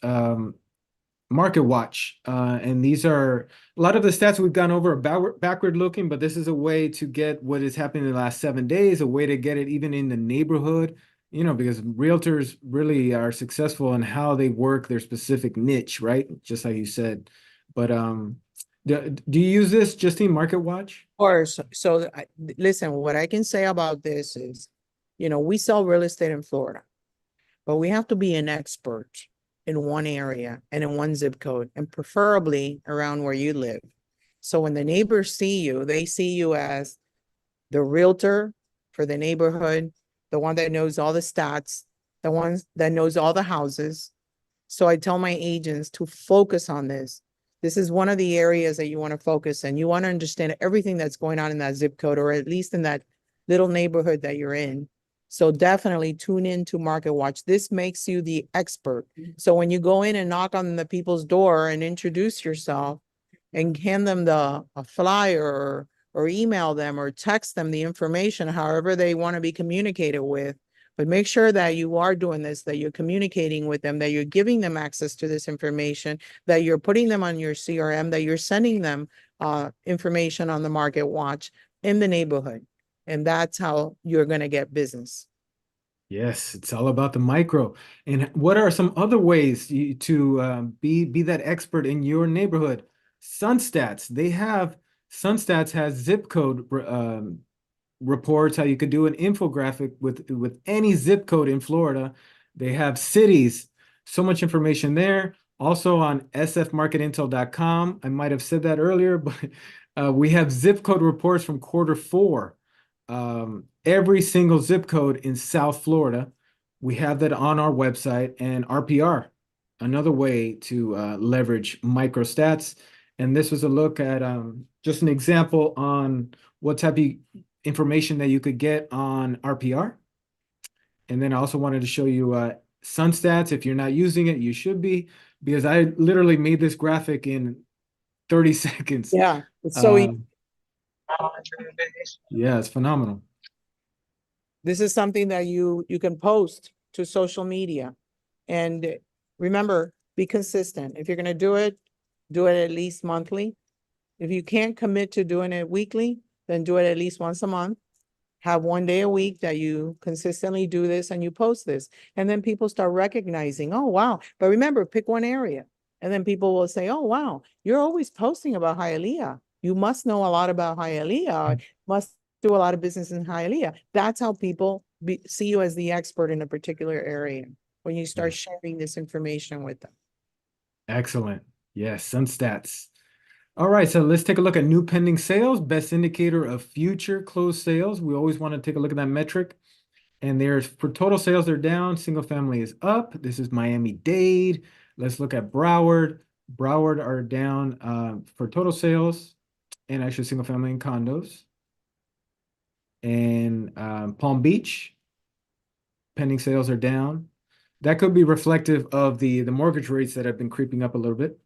Speaker 2: Market Watch? And these are a lot of the stats we've gone over are backward looking, but this is a way to get what is happening in the last 7 days, a way to get it even in the neighborhood, because realtors really are successful in how they work their specific niche, right? Just like you said. But do you use this, Justine, Market Watch?
Speaker 1: Of course. So listen, what I can say about this is, we sell real estate in Florida, but we have to be an expert in one area and in one zip code, and preferably around where you live. So when the neighbors see you, they see you as the realtor for the neighborhood, the one that knows all the stats, the one that knows all the houses. So I tell my agents to focus on this. This is one of the areas that you want to focus in. You want to understand everything that's going on in that zip code, or at least in that little neighborhood that you're in. So definitely tune in to Market Watch. This makes you the expert. So when you go in and knock on the people's door and introduce yourself and hand them a flyer or email them or text them the information, however they want to be communicated with. But make sure that you are doing this, that you're communicating with them, that you're giving them access to this information, that you're putting them on your CRM, that you're sending them information on the Market Watch in the neighborhood. And that's how you're going to get business.
Speaker 2: Yes, it's all about the micro. And what are some other ways to be that expert in your neighborhood? SunStats, SunStats has zip code reports, how you could do an infographic with any zip code in Florida. They have cities, so much information there. Also on sfmarketintel.com. I might have said that earlier, but we have zip code reports from quarter 4. Every single zip code in South Florida. We have that on our website, and RPR, another way to leverage microstats. And this was a look at just an example on what type of information that you could get on RPR. And then I also wanted to show you SunStats. If you're not using it, you should be, because I literally made this graphic in 30 seconds.
Speaker 1: Yeah, it's so
Speaker 2: Yeah, it's phenomenal.
Speaker 1: this is something that you can post to social media. And remember, be consistent. If you're going to do it at least monthly. If you can't commit to doing it weekly, then do it at least once a month. Have one day a week that you consistently do this and you post this. And then people start recognizing, oh, wow. But remember, pick one area. And then people will say, oh, wow, you're always posting about Hialeah. You must know a lot about Hialeah, must do a lot of business in Hialeah. That's how people see you as the expert in a particular area when you start sharing this information with them.
Speaker 2: Excellent. Yes, SunStats. All right, so let's take a look at new pending sales, best indicator of future closed sales. We always want to take a look at that metric. And there's for total sales, they're down. Single family is up. This is Miami-Dade. Let's look at Broward. Broward are down for total sales and actually single family and condos. And Palm Beach, pending sales are down. That could be reflective of the mortgage rates that have been creeping up a little bit.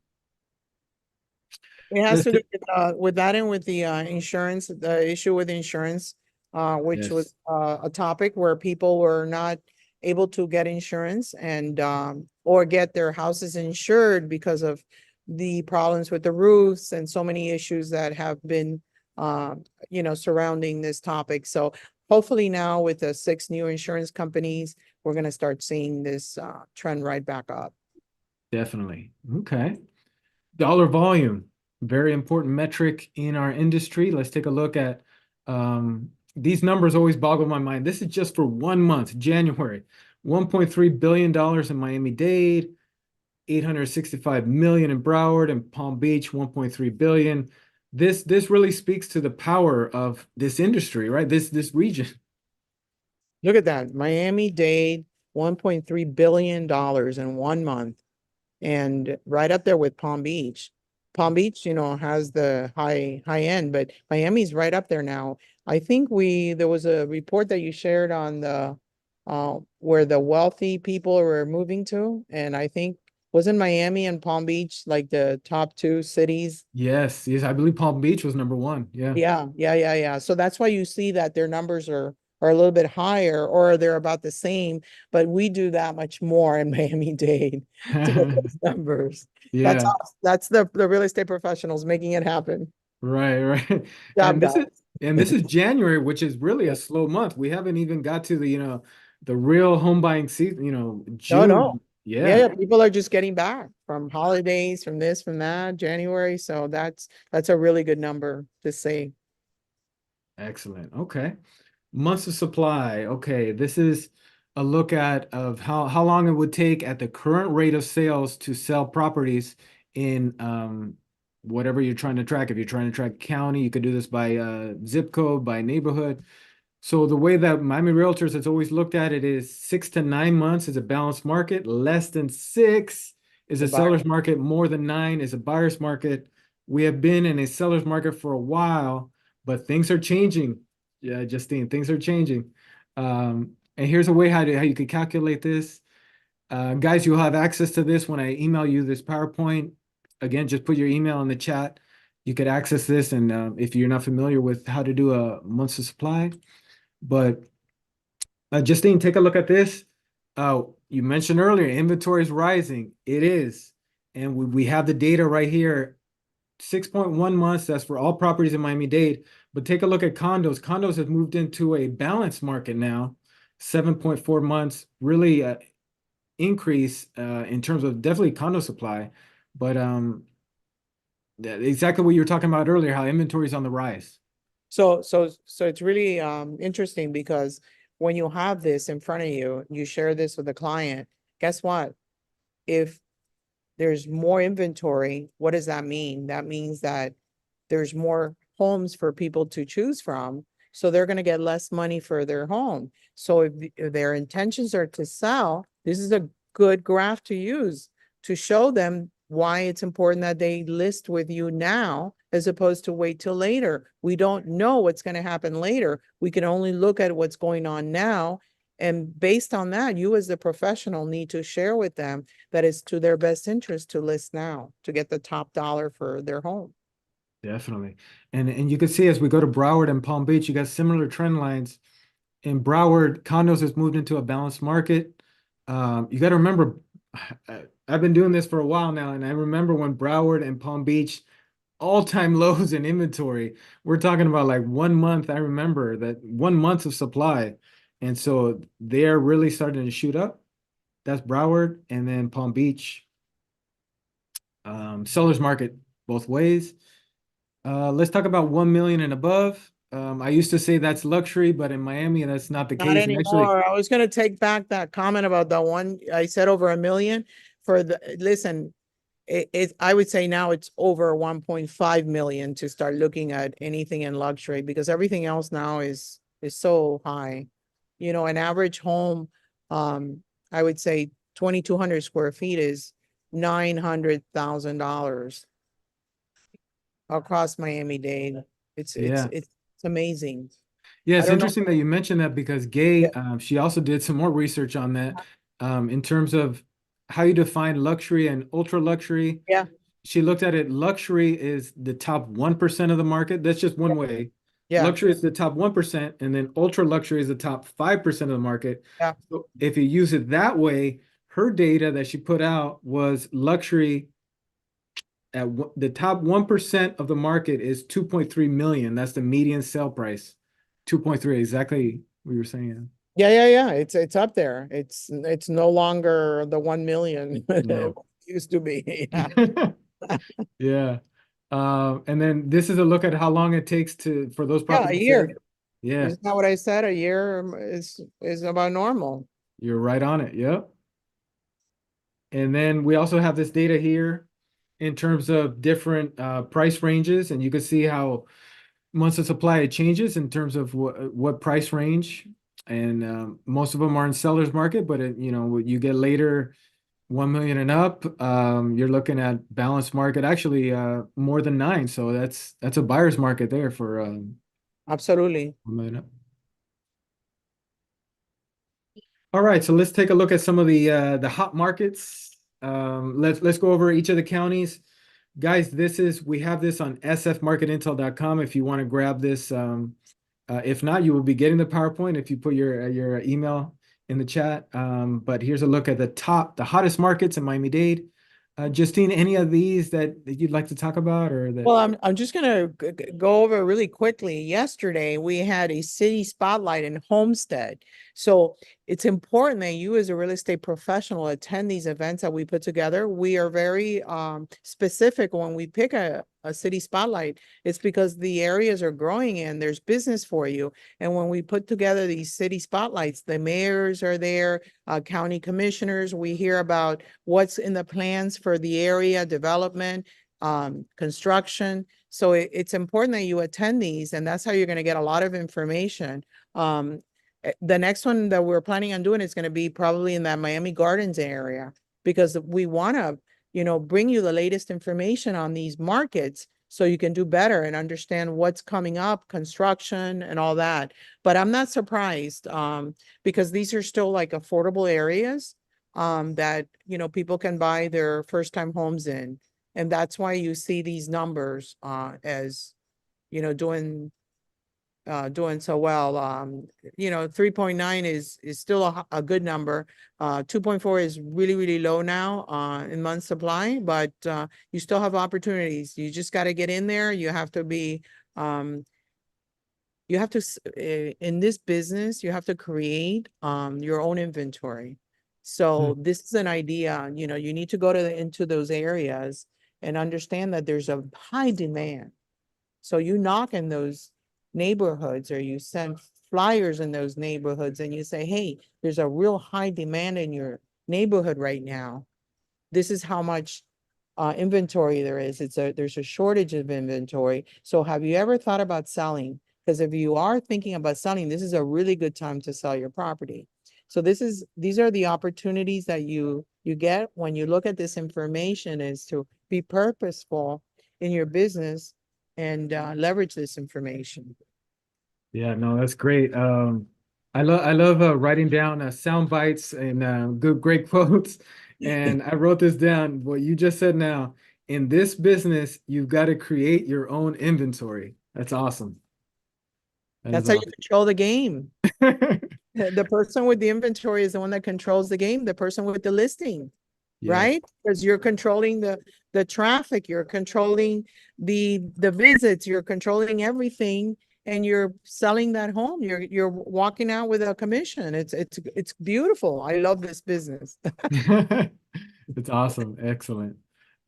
Speaker 1: It has to do with that and with the insurance, the issue with insurance, which was a topic where people were not able to get insurance and or get their houses insured because of the problems with the roofs and so many issues that have been surrounding this topic. So hopefully now with the 6 new insurance companies, we're going to start seeing this trend right back up.
Speaker 2: Definitely. Okay. Dollar volume, very important metric in our industry. Let's take a look at these numbers always boggle my mind. This is just for 1 month, January. $1.3 billion in Miami-Dade, 865 million in Broward, and Palm Beach, 1.3 billion. This really speaks to the power of this industry, right? This region.
Speaker 1: Look at that. Miami-Dade, $1.3 billion in 1 month. And right up there with Palm Beach. Palm Beach, has the high end, but Miami's right up there now. I think there was a report that you shared on the where the wealthy people were moving to, and I think wasn't Miami and Palm Beach like the top 2 cities?
Speaker 2: Yes, I believe Palm Beach was #1. Yeah.
Speaker 1: Yeah. So that's why you see that their numbers are a little bit higher or they're about the same, but we do that much more in Miami-Dade to get those numbers. That's
Speaker 2: Yeah.
Speaker 1: us. That's the real estate professionals making it happen.
Speaker 2: Right.
Speaker 1: Job
Speaker 2: And
Speaker 1: guys.
Speaker 2: this is January, which is really a slow month. We haven't even got to the real home buying season,
Speaker 1: No.
Speaker 2: June. Yeah.
Speaker 1: People are just getting back from holidays, from this, from that, January. So that's a really good number to say.
Speaker 2: Excellent. Okay. Months of supply. Okay, this is a look at of how long it would take at the current rate of sales to sell properties in whatever you're trying to track. If you're trying to track county, you could do this by zip code, by neighborhood. So the way that Miami Realtors has always looked at it is 6 to 9 months is a balanced market. Less than 6 is a seller's market. More than 9 is a buyer's market. We have been in a seller's market for a while, but things are changing. Yeah, Justine, things are changing. And here's a way how you could calculate this. Guys, you'll have access to this when I email you this PowerPoint. Again, just put your email in the chat. You could access this, and if you're not familiar with how to do a months of supply, but Justine, take a look at this. You mentioned earlier, inventory is rising. It is, and we have the data right here. 6.1 months. That's for all properties in Miami-Dade. But take a look at condos. Condos have moved into a balanced market now. 7.4 months. Really increase in terms of definitely condo supply, but exactly what you were talking about earlier, how inventory is on the rise.
Speaker 1: So it's really interesting because when you have this in front of you, you share this with the client. Guess what? If there's more inventory, what does that mean? That means that there's more homes for people to choose from. So they're going to get less money for their home. So if their intentions are to sell, this is a good graph to use to show them why it's important that they list with you now as opposed to wait till later. We don't know what's going to happen later. We can only look at what's going on now. And based on that, you as the professional need to share with them that it's to their best interest to list now to get the top dollar for their home.
Speaker 2: Definitely. And you can see as we go to Broward and Palm Beach, you got similar trend lines. In Broward, condos has moved into a balanced market. You got to remember, I've been doing this for a while now, and I remember when Broward and Palm Beach all-time lows in inventory. We're talking about like 1 month. I remember that 1 month of supply. And so they're really starting to shoot up. That's Broward, and then Palm Beach. Sellers market both ways. Let's talk about 1 million and above. I used to say that's luxury, but in Miami, that's not the
Speaker 1: Not
Speaker 2: case. And actually,
Speaker 1: anymore. I was gonna take back that comment about the one, I said over 1 million for the, listen, I would say now it's over 1.5 million to start looking at anything in luxury because everything else now is so high. You know, an average home, I would say 2,200 square feet is $900,000 across Miami-Dade.
Speaker 2: yeah.
Speaker 1: It's amazing.
Speaker 2: Yeah,
Speaker 1: I
Speaker 2: it's
Speaker 1: don't know.
Speaker 2: interesting that you mentioned that because
Speaker 1: Yeah,
Speaker 2: Gay, she also did some more research on that in terms of how you define luxury and ultra luxury.
Speaker 1: yeah,
Speaker 2: She looked at it. Luxury is the top 1% of the market. That's just one way.
Speaker 1: yeah,
Speaker 2: Luxury is the top 1%, and then ultra luxury is the top 5% of the market.
Speaker 1: yeah.
Speaker 2: So if you use it that way, her data that she put out was luxury at the top 1% of the market is 2.3 million. That's the median sale price. 2.3, exactly what you were saying.
Speaker 1: Yeah. It's up there. It's no longer the 1 million it
Speaker 2: No.
Speaker 1: used to be. Yeah.
Speaker 2: Yeah. And then this is a look at how long it takes for those
Speaker 1: Yeah, a
Speaker 2: properties to,
Speaker 1: year.
Speaker 2: yeah,
Speaker 1: Isn't that what I said? A year is about normal.
Speaker 2: you're right on it. Yep. And then we also have this data here in terms of different price ranges, and you can see how months of supply it changes in terms of what price range. And most of them are in seller's market, but what you get later, 1 million and up, you're looking at balanced market, actually more than 9. So that's a buyer's market there for 1
Speaker 1: Absolutely.
Speaker 2: million up. All right, so let's take a look at some of the hot markets. Let's go over each of the counties. Guys, we have this on sfmarketintel.com if you want to grab this. If not, you will be getting the PowerPoint if you put your email in the chat. But here's a look at the hottest markets in Miami-Dade. Justine, any of these that you'd like to talk about or that?
Speaker 1: Well, I'm just gonna go over really quickly. Yesterday, we had a city spotlight in Homestead. So it's important that you as a real estate professional attend these events that we put together. We are very specific when we pick a city spotlight. It's because the areas are growing and there's business for you. And when we put together these city spotlights, the mayors are there, county commissioners, we hear about what's in the plans for the area development, construction. So it's important that you attend these, and that's how you're going to get a lot of information. The next one that we're planning on doing is going to be probably in that Miami Gardens area because we want to, bring you the latest information on these markets so you can do better and understand what's coming up, construction and all that. But I'm not surprised, because these are still like affordable areas, that, people can buy their first time homes in. And that's why you see these numbers, as, doing so well. 3.9 is still a good number. 2.4 is really, really low now, in month supply, but, you still have opportunities. You just got to get in there. You have to be, in this business, you have to create, your own inventory. So this is an idea, you need to go into those areas and understand that there's a high demand. So you knock in those neighborhoods, or you send flyers in those neighborhoods, and you say, hey, there's a real high demand in your neighborhood right now. This is how much, inventory there is. There's a shortage of inventory. So have you ever thought about selling? Because if you are thinking about selling, this is a really good time to sell your property. So these are the opportunities that you get when you look at this information, is to be purposeful in your business and, leverage this information.
Speaker 2: Yeah, no, that's great. I love writing down sound bites and great quotes. And I wrote this down. What you just said now, in this business, you've got to create your own inventory. That's awesome. That is
Speaker 1: That's how you
Speaker 2: awesome.
Speaker 1: control the game. The person with the inventory is the one that controls the game, the person with the listing,
Speaker 2: Yes.
Speaker 1: right? Because you're controlling the traffic, you're controlling the visits, you're controlling everything, and you're selling that home. You're walking out with a commission. It's beautiful. I love this business.
Speaker 2: It's awesome. Excellent.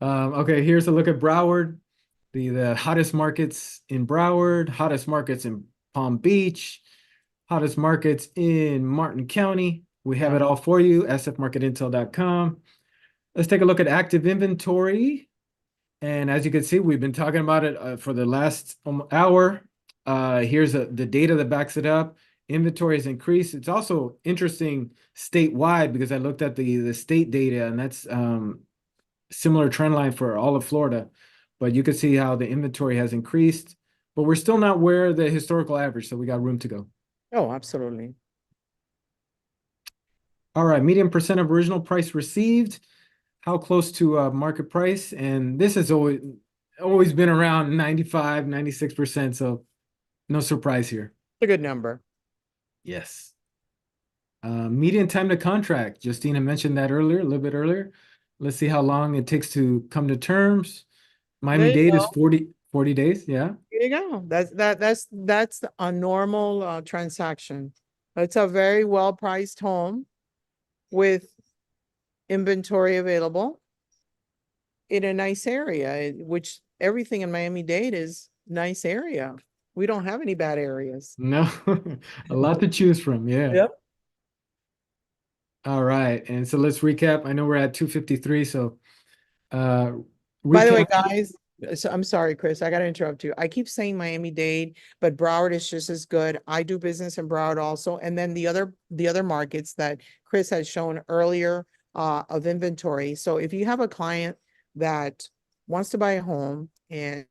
Speaker 2: Okay, here's a look at Broward, the hottest markets in Broward, hottest markets in Palm Beach, hottest markets in Martin County. We have it all for you, sfmarketintel.com. Let's take a look at active inventory. And as you can see, we've been talking about it for the last hour. Here's the data that backs it up. Inventory has increased. It's also interesting statewide because I looked at the state data, and that's similar trend line for all of Florida. But you can see how the inventory has increased, but we're still not where the historical average, so we got room to go.
Speaker 1: Oh, absolutely.
Speaker 2: All right, median percent of original price received. How close to market price? And this has always been around 95, 96%, so no surprise here.
Speaker 1: It's a good number.
Speaker 2: Yes. Median time to contract. Justine mentioned that earlier, a little bit earlier. Let's see how long it takes to come to terms.
Speaker 1: There you
Speaker 2: Miami-Dade is
Speaker 1: go.
Speaker 2: 40 days. Yeah.
Speaker 1: There you go. That's a normal, transaction. It's a very well-priced home with inventory available in a nice area, which everything in Miami-Dade is nice area. We don't have any bad areas.
Speaker 2: No, a lot to choose from. Yeah.
Speaker 1: Yep.
Speaker 2: All right. And so let's recap. I know we're at 253. So uh
Speaker 1: By the way,
Speaker 2: recap.
Speaker 1: guys, so I'm sorry, Chris, I gotta interrupt you. I keep saying Miami-Dade, but Broward is just as good. I do business in Broward also. And then the other markets that Chris has shown earlier, of inventory. So if you have a client that wants to buy a home and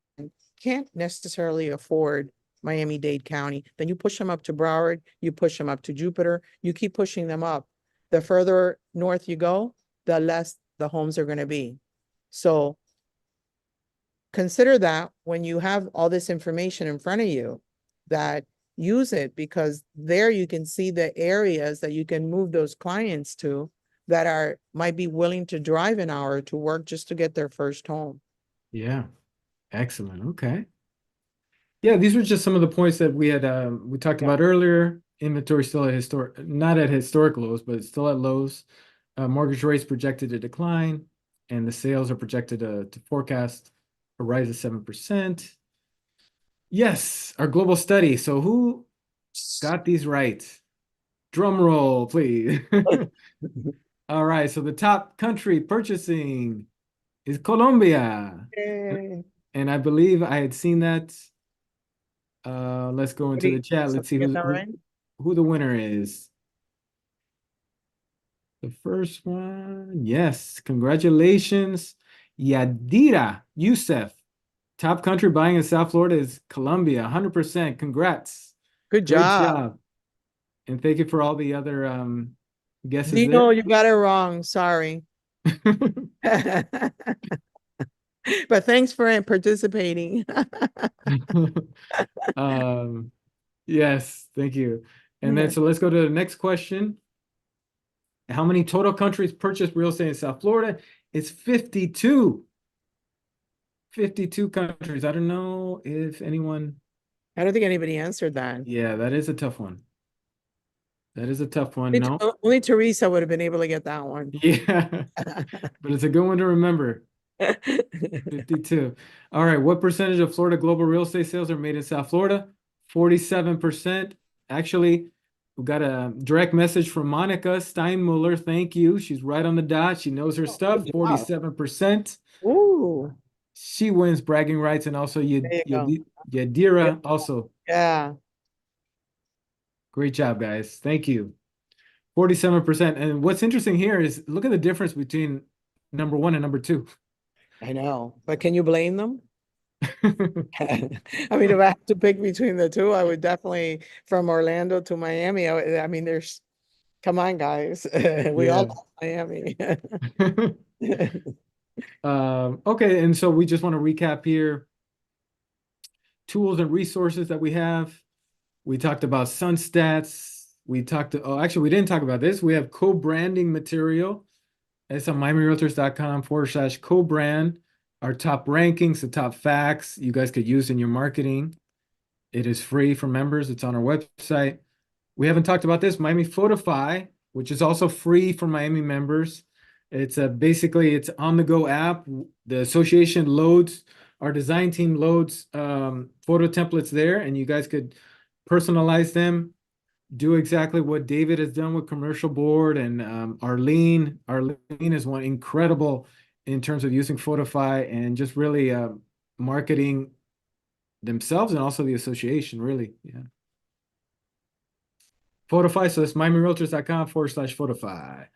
Speaker 1: can't necessarily afford Miami-Dade County, then you push them up to Broward, you push them up to Jupiter, you keep pushing them up. The further north you go, the less the homes are gonna be. So consider that when you have all this information in front of you, that use it, because there you can see the areas that you can move those clients to that might be willing to drive an hour to work just to get their first home.
Speaker 2: Yeah. Excellent. Okay. Yeah, these were just some of the points that we talked
Speaker 1: Yeah.
Speaker 2: about earlier. Inventory still at not at historic lows, but it's still at lows. Mortgage rates projected to decline, and the sales are projected to forecast a rise of 7%. Yes, our global study. So who got these right? Drum roll, please. All right, so the top country purchasing is Colombia.
Speaker 1: Yay.
Speaker 2: And I believe I had seen that. Let's go into the chat.
Speaker 1: So
Speaker 2: Let's see
Speaker 1: get that right?
Speaker 2: who the winner is. The first one, yes, congratulations, Yadira Youssef, Top country buying in South Florida is Colombia, 100%. Congrats.
Speaker 1: Good
Speaker 2: Great
Speaker 1: job.
Speaker 2: job. And thank you for all the other guesses
Speaker 1: Dino,
Speaker 2: there.
Speaker 1: you got it wrong. Sorry. But thanks for participating.
Speaker 2: Um, yes, thank you. And then
Speaker 1: Yeah.
Speaker 2: so let's go to the next question. How many total countries purchased real estate in South Florida? It's 52. 52 countries. I don't know if anyone.
Speaker 1: I don't think anybody answered that.
Speaker 2: Yeah, that is a tough one. That is a tough one. No.
Speaker 1: Only Teresa would have been able to get that one.
Speaker 2: Yeah, but it's a good one to remember. 52. All right. What percentage of Florida global real estate sales are made in South Florida? 47%. Actually, we got a direct message from Monica Steinmuller. Thank you. She's right on the dot. She knows her
Speaker 1: Oh, good
Speaker 2: stuff.
Speaker 1: job.
Speaker 2: 47%.
Speaker 1: Ooh,
Speaker 2: She wins bragging rights. And also
Speaker 1: there you go. Good.
Speaker 2: Yadira also.
Speaker 1: Yeah,
Speaker 2: Great job, guys. Thank you. 47%. And what's interesting here is look at the difference between number one and number two.
Speaker 1: I know. But can you blame them? I mean, if I have to pick between the two, I would definitely from Orlando to Miami. I mean, come on, guys. We all
Speaker 2: Yeah.
Speaker 1: love Miami.
Speaker 2: Okay, and so we just want to recap here tools and resources that we have. We talked about SunStats. Actually, we didn't talk about this. We have co-branding material. It's on miamirealtors.com/co-brand. Our top rankings, the top facts you guys could use in your marketing. It is free for members. It's on our website. We haven't talked about this, Miami Photify, which is also free for Miami members. It's basically it's on the go app. The association loads, our design team loads photo templates there, and you guys could personalize them, do exactly what David has done with commercial board and Arlene. Arlene is one incredible in terms of using Photify and just really marketing themselves and also the association, really. Yeah. Photify, so it's miamirealtors.com/Photify.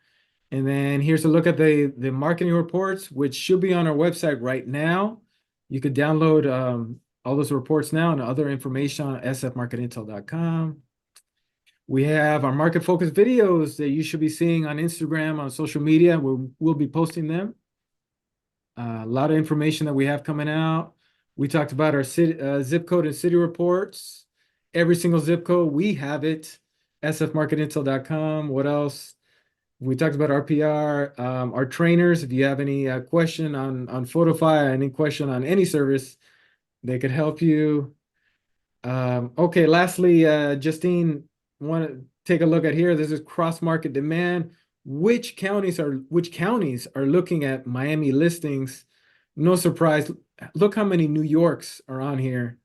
Speaker 2: And then here's a look at the marketing reports, which should be on our website right now. You could download all those reports now and other information on sfmarketintel.com. We have our market focus videos that you should be seeing on Instagram, on social media. We'll be posting them. A lot of information that we have coming out. We talked about our zip code and city reports. Every single zip code, we have it. sfmarketintel.com. What else? We talked about RPR, our trainers. If you have any question on Photify, any question on any service, they could help you. Okay, lastly, Justine, want to take a look at here. This is cross-market demand. Which counties are looking at Miami listings? No surprise. Look how many New Yorks are on here.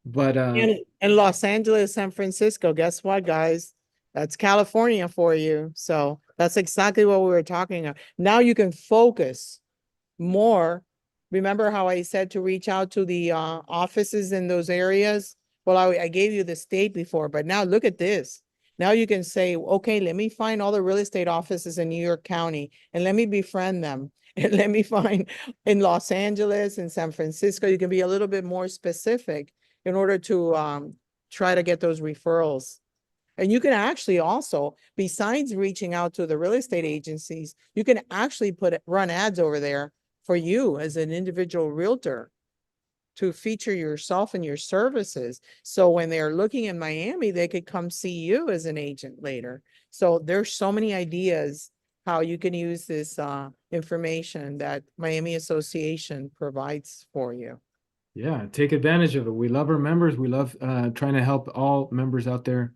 Speaker 2: But
Speaker 1: And Los Angeles, San Francisco, guess what, guys? That's California for you. So that's exactly what we were talking about. Now you can focus more. Remember how I said to reach out to the offices in those areas? Well, I gave you the state before, but now look at this. Now you can say, okay, let me find all the real estate offices in New York County and let me befriend them. And let me find in Los Angeles and San Francisco. You can be a little bit more specific in order to try to get those referrals. And you can actually also, besides reaching out to the real estate agencies, you can actually run ads over there for you as an individual realtor to feature yourself and your services. So when they're looking in Miami, they could come see you as an agent later. So there's so many ideas how you can use this information that Miami Association provides for you.
Speaker 2: yeah, take advantage of it. We love our members. We love trying to help all members out there.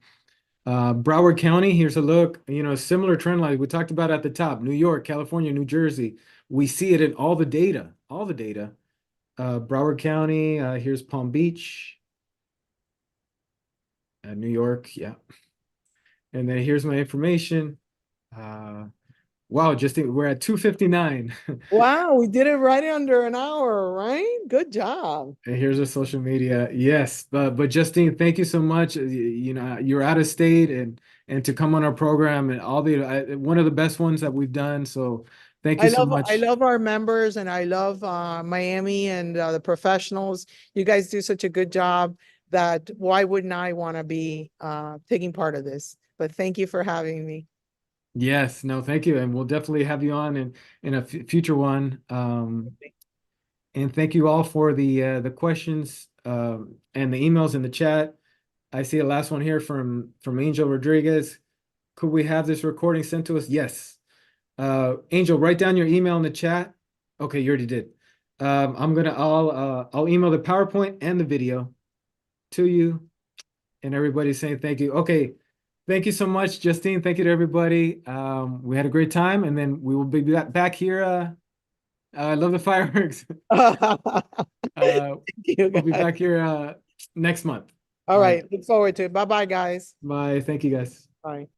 Speaker 2: Broward County, here's a look, similar trend line we talked about at the top, New York, California, New Jersey. We see it in all the data. Broward County, here's Palm Beach, New York, yeah. And then here's my information. Wow, we're at 2:59.
Speaker 1: Wow, we did it right under an hour, right? Good job.
Speaker 2: And here's our social media. Yes, but Justine, thank you so much. You're out of state and to come on our program and all one of the best ones that we've done. So Thank you so
Speaker 1: I
Speaker 2: much.
Speaker 1: love our members and I love Miami and the professionals. You guys do such a good job that why wouldn't I want to be taking part of this? But thank you for having me.
Speaker 2: Yes, no, thank you. And we'll definitely have you on in a future one. And thank you all for the questions and the emails in the chat. I see a last one here from Angel Rodriguez. Could we have this recording sent to us? Yes. Angel, write down your email in the chat. Okay, you already did. I'll email the PowerPoint and the video to you, and everybody's saying thank you. Okay, thank you so much, Justine. Thank you to everybody. We had a great time, and then we will be back here. I love the fireworks. Uh,
Speaker 1: Thank you
Speaker 2: we'll be
Speaker 1: guys.
Speaker 2: back here next month.
Speaker 1: All
Speaker 2: All right.
Speaker 1: right. Look forward to it. Bye bye, guys.
Speaker 2: Bye. Thank you guys.
Speaker 1: Bye.